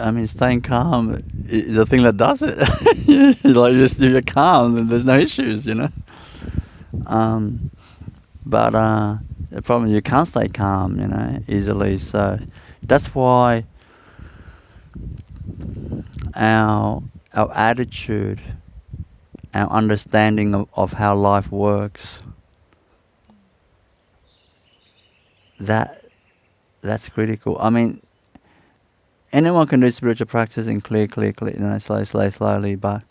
I mean, staying calm is the thing that does it. Like, just if you're calm, then there's no issues, you know. Um, but the problem, you can't stay calm, you know, easily. So that's why our attitude, our understanding of how life works, that's critical. I mean, anyone can do spiritual practice and clear, you know, slowly, but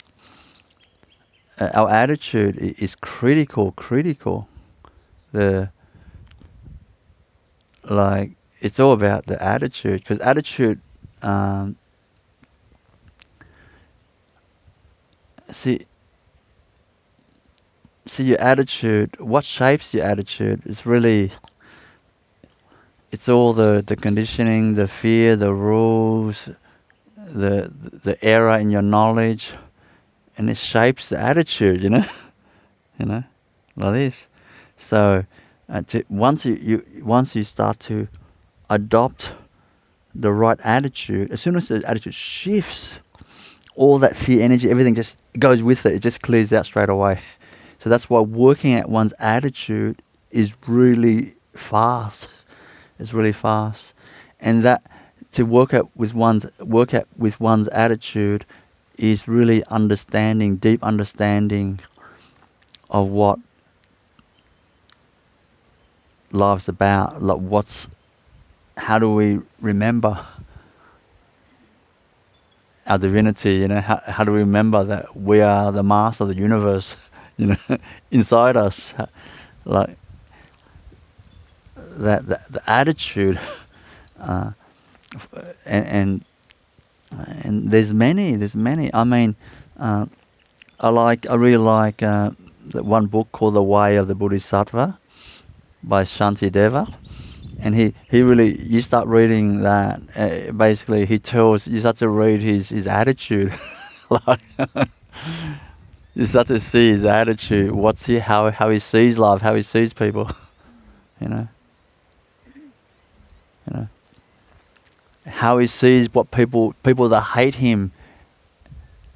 our attitude is critical. The like it's all about the attitude, because attitude. See, your attitude. What shapes your attitude is really. It's all the conditioning, the fear, the rules, the error in your knowledge, and it shapes the attitude. You know, you know, like this. So, once you start to adopt the right attitude, as soon as the attitude shifts, all that fear energy, everything just goes with it. It just clears out straight away. So that's why working at one's attitude is really fast. It's really fast, and that to work out with one's attitude is really deep understanding of what life's about. Like how do we remember our divinity? You know, how do we remember that we are the master of the universe? You know, inside us, like that the attitude, and there's many. I mean, I really like that one book called The Way of the Bodhisattva by Shantideva. And he really, you start reading that, basically you start to read his attitude. Like, you start to see his attitude, how he sees life, how he sees people, you know. You know. How he sees what people that hate him,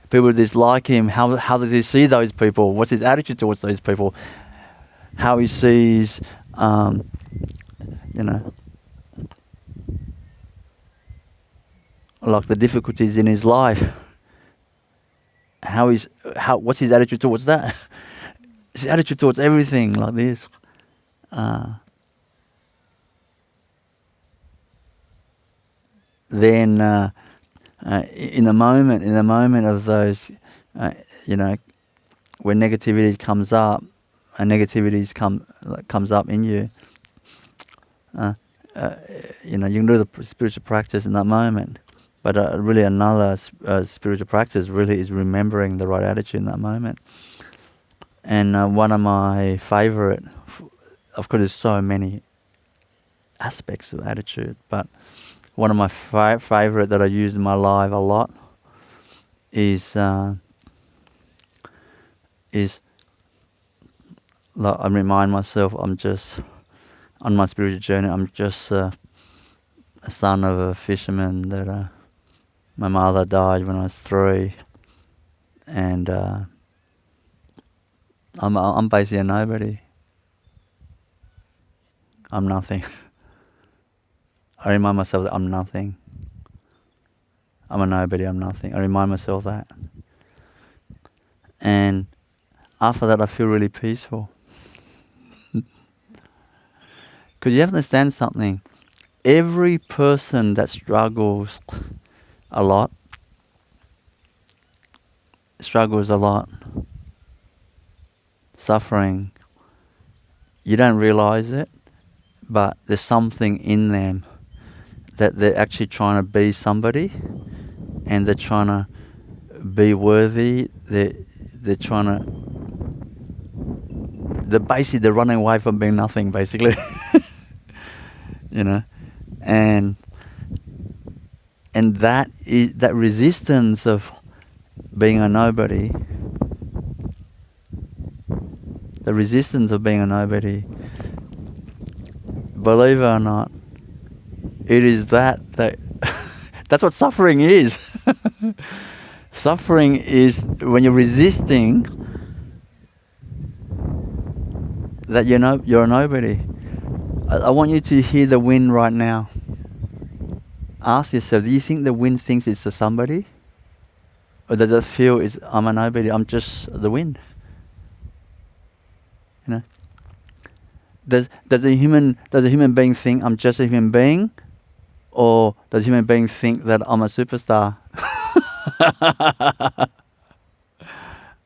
people that dislike him, how does he see those people? What's his attitude towards those people? How he sees, you know, like the difficulties in his life. What's his attitude towards that? His attitude towards everything, like this. Then in the moment of those, you know, when negativity comes up, and comes up in you, you know, you can do the spiritual practice in that moment. But really, another spiritual practice really is remembering the right attitude in that moment. And one of my favorite, of course, there's so many aspects of attitude, but one of my favorite that I use in my life a lot is like, I remind myself I'm just on my spiritual journey. I'm just a son of a fisherman that my mother died when I was 3, and I'm basically a nobody. I'm nothing. I remind myself that I'm nothing. I'm a nobody, I'm nothing. I remind myself that. And after that, I feel really peaceful. Because you have to understand something. Every person that struggles a lot, suffering, you don't realize it, but there's something in them that they're actually trying to be somebody, and they're trying to be worthy. They're trying to. They're running away from being nothing, basically. You know, and that resistance of being a nobody. The resistance of being a nobody. Believe it or not, it is that That's what suffering is. Suffering is when you're resisting that you're a nobody. I want you to hear the wind right now. Ask yourself, do you think the wind thinks it's a somebody? Or does it feel I'm a nobody, I'm just the wind? You know? Does a human being think I'm just a human being? Or does a human being think that I'm a superstar?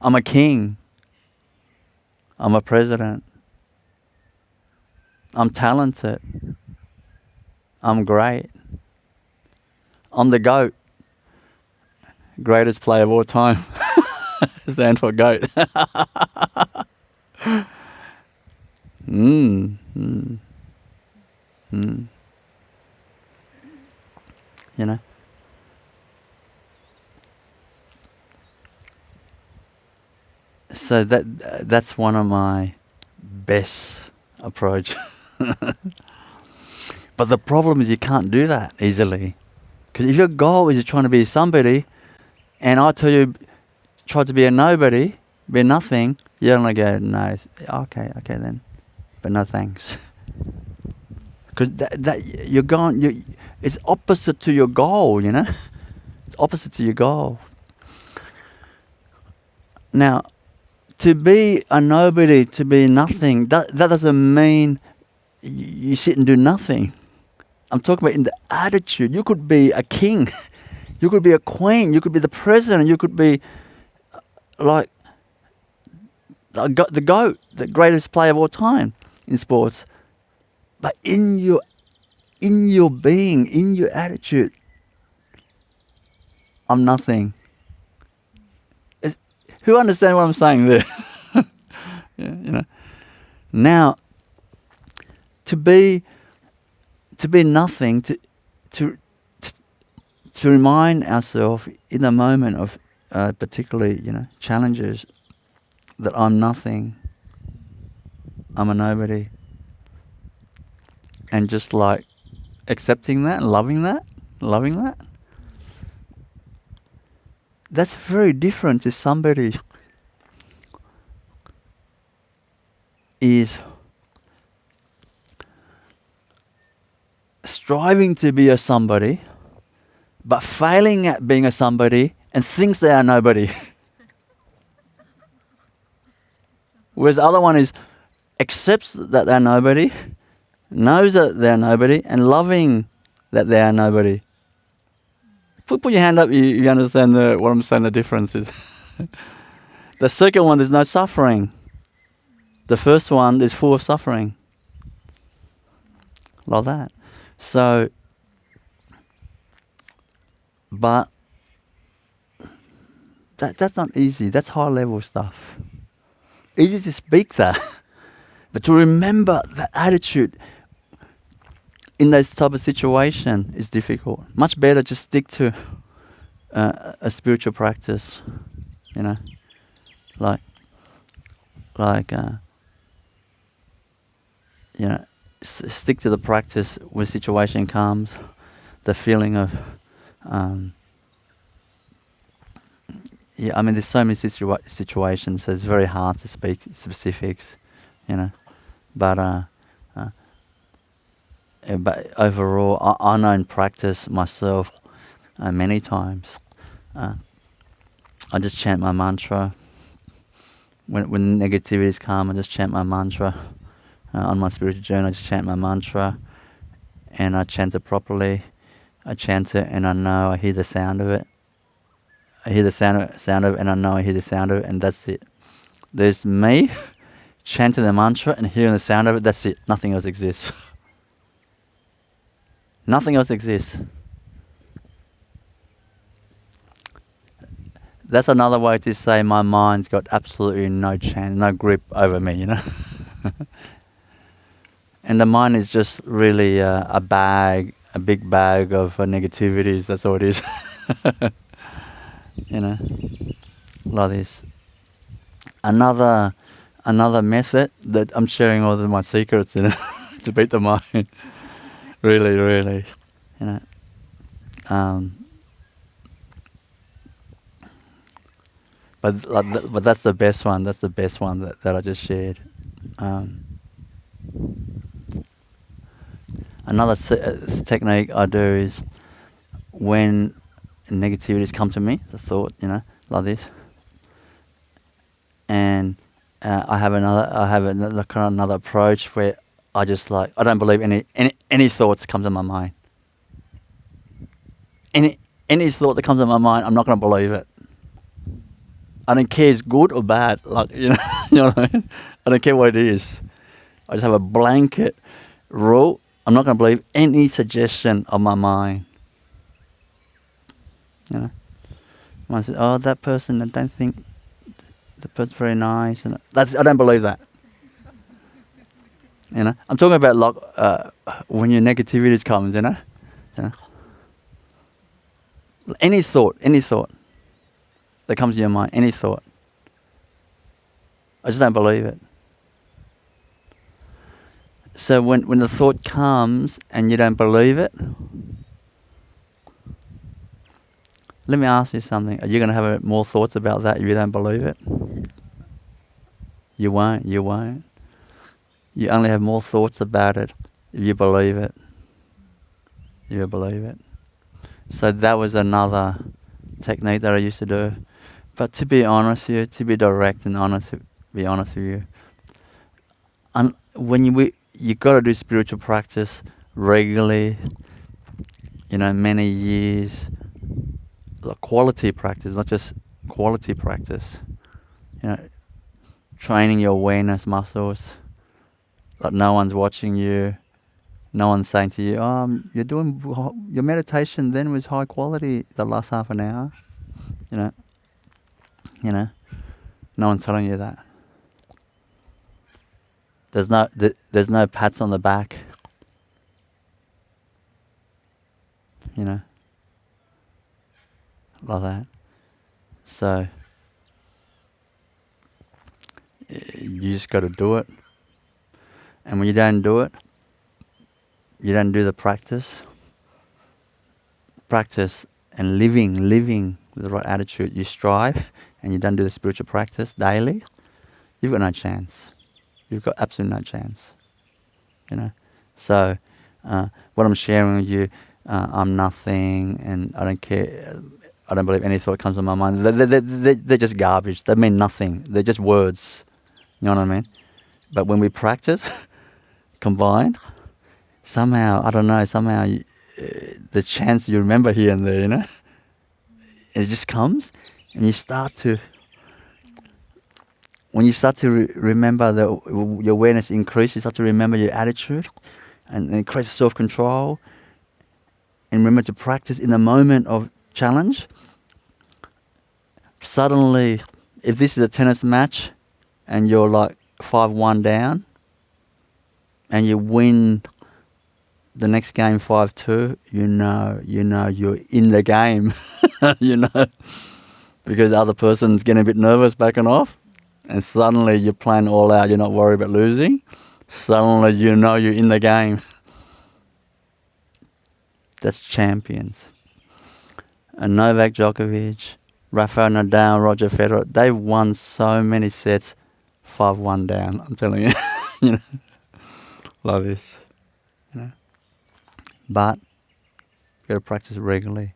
I'm a king. I'm a president. I'm talented. I'm great. I'm the GOAT. Greatest player of all time. Stand for GOAT. You know? So that's one of my best approach. But the problem is you can't do that easily. Because if your goal is trying to be somebody, and I tell you, try to be a nobody, be nothing, you're going to go, no, okay then. But no thanks. Because it's opposite to your goal, you know? It's opposite to your goal. Now, to be a nobody, to be nothing, that doesn't mean you sit and do nothing. I'm talking about in the attitude. You could be a king. You could be a queen. You could be the president. You could be like the GOAT, the greatest player of all time in sports. But in your being, in your attitude, I'm nothing. Who understands what I'm saying there? Yeah, you know. Now, to be nothing, to remind ourselves in the moment of particularly, challenges, that I'm nothing, I'm a nobody, and just like accepting that, loving that, that's very different to somebody is striving to be a somebody, but failing at being a somebody and thinks they are nobody. Whereas the other one is accepts that they're nobody, knows that they're nobody, and loving that they are nobody. Put your hand up, you understand what I'm saying, the difference is. The second one, there's no suffering. The first one is full of suffering. Like that. So, but that's not easy. That's high level stuff. Easy to speak that, but to remember that attitude in those type of situation is difficult. Much better just stick to a spiritual practice, stick to the practice when situation comes. The feeling of, there's so many situations, so it's very hard to speak specifics, but overall, I know in practice myself many times. I just chant my mantra. When negativities come, I just chant my mantra. On my spiritual journey, I just chant my mantra, and I chant it properly. I chant it, and I know I hear the sound of it. I hear the sound of it, and I know I hear the sound of it, and that's it. There's me chanting the mantra and hearing the sound of it. That's it. Nothing else exists. Nothing else exists. That's another way to say my mind's got absolutely no chance, no grip over me, And the mind is just really a big bag of negativities. That's all it is. Like this. Another method that I'm sharing all of my secrets, to beat the mind. Really, Um, but that's the best one. That's the best one that I just shared. Um, another technique I do is when negativities come to me, the thought, like this, and I have another kind of another approach where I just I don't believe any thoughts come to my mind. Any thought that comes to my mind, I'm not going to believe it. I don't care if it's good or bad. You know what I mean? I don't care what it is. I just have a blanket rule. I'm not going to believe any suggestion of my mind. Someone says, "Oh, that person, I don't think the person's very nice," and I don't believe that. I'm talking about when your negativity comes. Any thought that comes to your mind, any thought. I just don't believe it. So when the thought comes and you don't believe it, let me ask you something. Are you going to have more thoughts about that if you don't believe it? You won't. You only have more thoughts about it if you believe it. You believe it. So that was another technique that I used to do. But to be honest with you, to be direct and be honest with you, when you got to do spiritual practice regularly, many years, quality practice, not just quality practice. Training your awareness muscles. No one's watching you. No one's saying to you, you're doing your meditation then was high quality the last half an hour. No one's telling you that. There's no pats on the back. Like that. So you just got to do it. And when you don't do it, you don't do the practice and living with the right attitude, you strive and you don't do the spiritual practice daily, you've got no chance. You've got absolutely no chance. So what I'm sharing with you, I'm nothing and I don't care. I don't believe any thought comes to my mind. They're just garbage. They mean nothing. They're just words. You know what I mean? But when we practice combined, somehow, I don't know, the chance you remember here and there, it just comes and you start to, when you start to remember your awareness increases, you start to remember your attitude and it creates self-control and remember to practice in the moment of challenge. Suddenly, if this is a tennis match and you're 5-1 down and you win the next game 5-2, you know you're in the game, because the other person's getting a bit nervous backing off and suddenly you're playing all out, you're not worried about losing. Suddenly you're in the game. That's champions. And Novak Djokovic, Rafael Nadal, Roger Federer, they've won so many sets 5-1 down, I'm telling you. Like this. But you got to practice regularly.